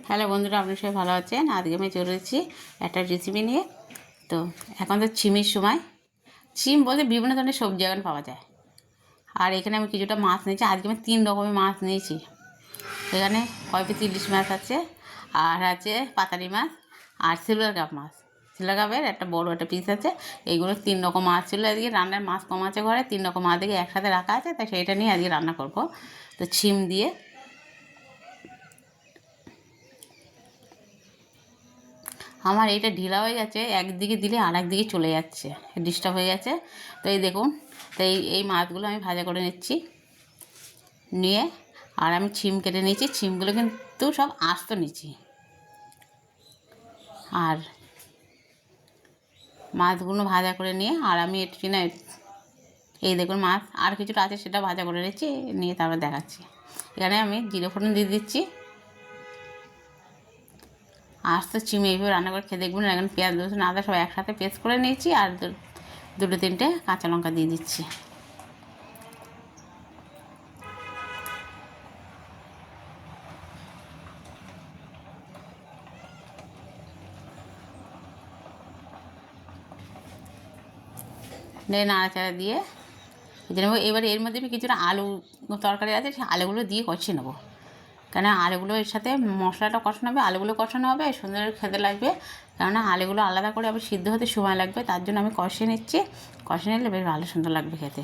Hello বন্ধুরা, আপনার সবাই ভালো আছেন? আজকে আমি চলে এসেছি একটা রেসিপি নিয়ে। তো এখন তো ছিমের সময়। ছিম বলতে বিভিন্ন ধরনের সবজি এখন পাওয়া যায়। আর এখানে আমি কিছুটা মাছ নিয়েছি। আজকে আমি 3 রকমের মাছ নিয়েছি। এখানে কয়েকটি ইলিশ মাছ আছে, আর আছে পাতারি মাছ, আর সিলভার কাপ মাছ। সিলভার কাপের একটা বড় একটা পিস আছে। এইগুলো 3 রকম মাছ ছিল। আজকে রান্নার মাছ কম আছে ঘরে, 3 রকম মাছ দেখে একসাথে রাখা আছে, তাই সেইটা নিয়ে আজকে রান্না করব। তো ছিম দিয়ে আমার এইটা ঢিলা হয়ে গেছে, একদিকে দিলে আর একদিকে চলে যাচ্ছে, ডিস্টার্ব হয়ে গেছে। তো এই দেখুন, তো এই মাছগুলো আমি ভাজা করে নিচ্ছি। নিয়ে আর আমি ছিম কেটে নিয়েছি। ছিমগুলো কিন্তু সব আস্ত নিচ্ছি। আর মাছগুলো ভাজা করে নিয়ে আর আমি একটু না, এই দেখুন মাছ আর কিছুটা আছে, সেটা ভাজা করে নিচ্ছি। নিয়ে তারপর দেখাচ্ছি। এখানে আমি জিরে ফোড়ন দিয়ে দিচ্ছি। আস্ত চিমি এইভাবে রান্না করে খেয়ে দেখবেন। এখন পেঁয়াজ রসুন আদা সব একসাথে পেস্ট করে নিয়েছি, আর দুটো তিনটে কাঁচা লঙ্কা দিয়ে দিচ্ছি। নাড়াচাড়া দিয়ে নেবো। এবারে এর মধ্যে আমি কিছুটা আলু তরকারি আছে, সেই আলুগুলো দিয়ে কষিয়ে নেবো। কেন আলুগুলো এর সাথে মশলাটা কষানো হবে, আলুগুলো কষানো হবে, সুন্দর খেতে লাগবে। কেননা আলুগুলো আলাদা করে আবার সিদ্ধ হতে সময় লাগবে, তার জন্য আমি কষিয়ে নিচ্ছি। কষিয়ে নিলে বেশ ভালো সুন্দর লাগবে খেতে।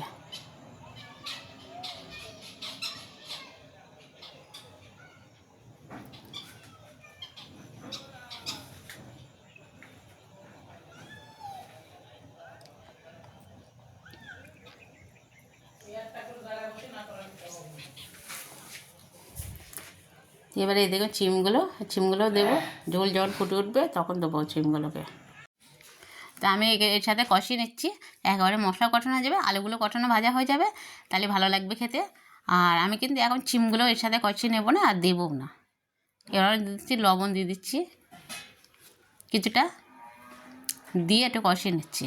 এবারে এই দেখুন চিমগুলো দেবো। ঝোল জল ফুটে উঠবে, তখন দেবো চিমগুলোকে। তা আমি এর সাথে কষিয়ে নিচ্ছি। একেবারে মশলা কষানো হয়ে যাবে, আলুগুলো কষানো ভাজা হয়ে যাবে, তাহলে ভালো লাগবে খেতে। আর আমি কিন্তু এখন চিমগুলো এর সাথে কষিয়ে নেবো না, আর দেবো না। এবার দিয়ে দিচ্ছি লবণ, দিয়ে দিচ্ছি কিছুটা, দিয়ে একটু কষিয়ে নিচ্ছি।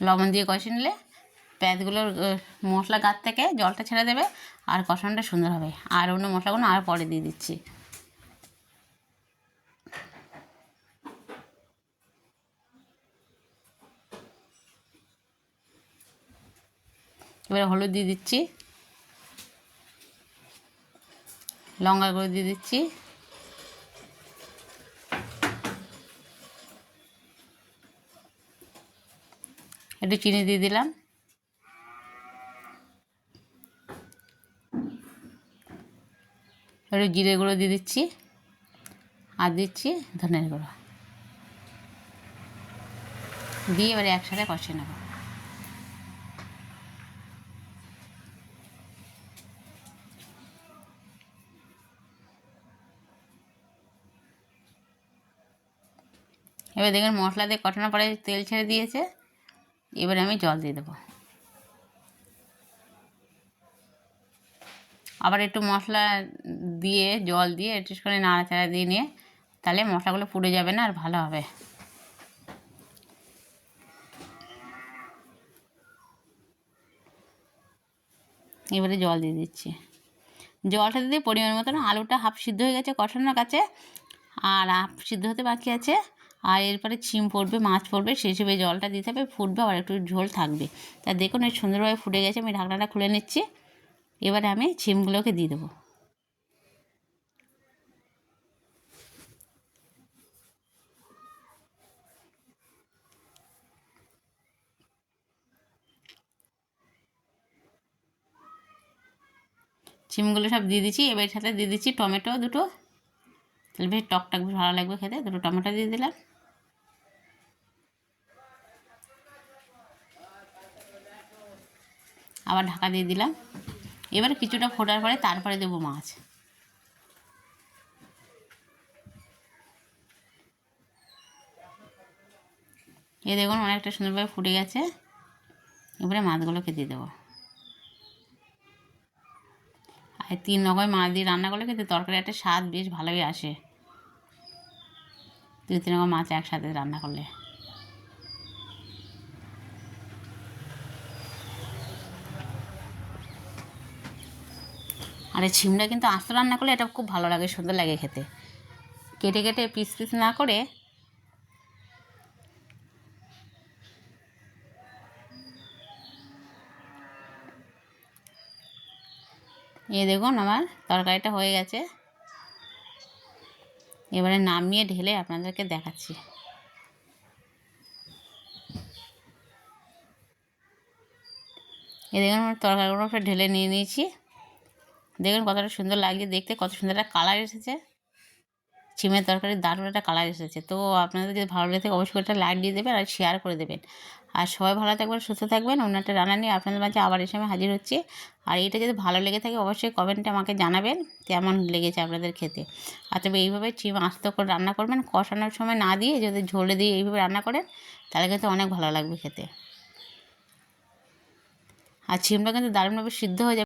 লবণ দিয়ে কষিয়ে নিলে পেঁয়াজগুলোর মশলা গাছ থেকে জলটা ছেড়ে দেবে, আর কষানোটা সুন্দর হবে। আর অন্য মশলাগুলো আর পরে দিয়ে দিচ্ছি। এবারে হলুদ দিয়ে দিচ্ছি, লঙ্কা গুঁড়ো দিয়ে দিচ্ছি, একটু চিনি দিয়ে দিলাম, একটু জিরে গুঁড়ো দিয়ে দিচ্ছি, আর দিচ্ছি ধনের গুঁড়ো দিয়ে এবারে একসাথে কষিয়ে নেব। এবার দেখুন মশলা দিয়ে কষানোর পরে তেল ছেড়ে দিয়েছে। এবারে আমি জল দিয়ে দেবো। আবার একটু মশলা দিয়ে জল দিয়ে একটু করে নাড়াচাড়া দিয়ে নিয়ে, তাহলে মশলাগুলো পুড়ে যাবে না, আর ভালো হবে। এবারে জল দিয়ে দিচ্ছি। জলটা দিয়ে পরিমাণ মতন, আলুটা হাফ সিদ্ধ হয়ে গেছে কষানোর কাছে, আর হাফ সিদ্ধ হতে বাকি আছে। আর এরপরে ছিম পড়বে, মাছ পড়বে, সেই হিসেবে জলটা দিতে হবে, ফুটবে, আর একটু ঝোল থাকবে। তা দেখুন এই সুন্দরভাবে ফুটে গেছে। আমি ঢাকনাটা খুলে নিচ্ছি। এবারে আমি ছিমগুলোকে দিয়ে দেবো। ছিমগুলো সব দিয়ে দিচ্ছি। এবার সাথে দিয়ে দিচ্ছি টমেটো দুটো, তাহলে বেশ টকটক বেশ ভালো লাগবে খেতে। দুটো টমেটো দিয়ে দিলাম। আবার ঢাকা দিয়ে দিলাম। এবারে কিছুটা ফোটার পরে তারপরে দেবো মাছ। এ দেখুন অনেকটা সুন্দরভাবে ফুটে গেছে। এবারে মাছগুলোকে দিয়ে দেবো। আর 3 রকমের মাছ দিয়ে রান্না করলে কিন্তু তরকারি একটা স্বাদ বেশ ভালোই আসে। 2-3 রকম মাছ একসাথে রান্না করলে। আর এই ছিমটা কিন্তু আস্ত রান্না করলে এটা খুব ভালো লাগে, সুন্দর লাগে খেতে। কেটে কেটে পিস পিস না করে দেখুন আমার তরকারিটা হয়ে গেছে। এবারে নামিয়ে ঢেলে আপনাদেরকে দেখাচ্ছি। দেখুন আমার তরকারিগুলো ঢেলে নিয়ে নিয়েছি। দেখুন কতটা সুন্দর লাগছে দেখতে, কত সুন্দর একটা কালার এসেছে। সিমের তরকারির দারুণ একটা কালার এসেছে। তো আপনাদের যদি ভালো লেগে থাকে অবশ্যই একটা লাইক দিয়ে দেবেন আর শেয়ার করে দেবেন। আর সবাই ভালো থাকবেন, সুস্থ থাকবেন। অন্য একটা রান্না নিয়ে আপনাদের মাঝে আবার এই সময় হাজির হচ্ছে। আর এটা যদি ভালো লেগে থাকে অবশ্যই কমেন্টে আমাকে জানাবেন কেমন লেগেছে আপনাদের খেতে। আর তবে এইভাবে সিম আস্ত করে রান্না করবেন, কষানোর সময় না দিয়ে যদি ঝোলে দিয়ে এইভাবে রান্না করেন তাহলে কিন্তু অনেক ভালো লাগবে খেতে। আর সিমটা কিন্তু দারুণভাবে সিদ্ধ হয়ে যাবে।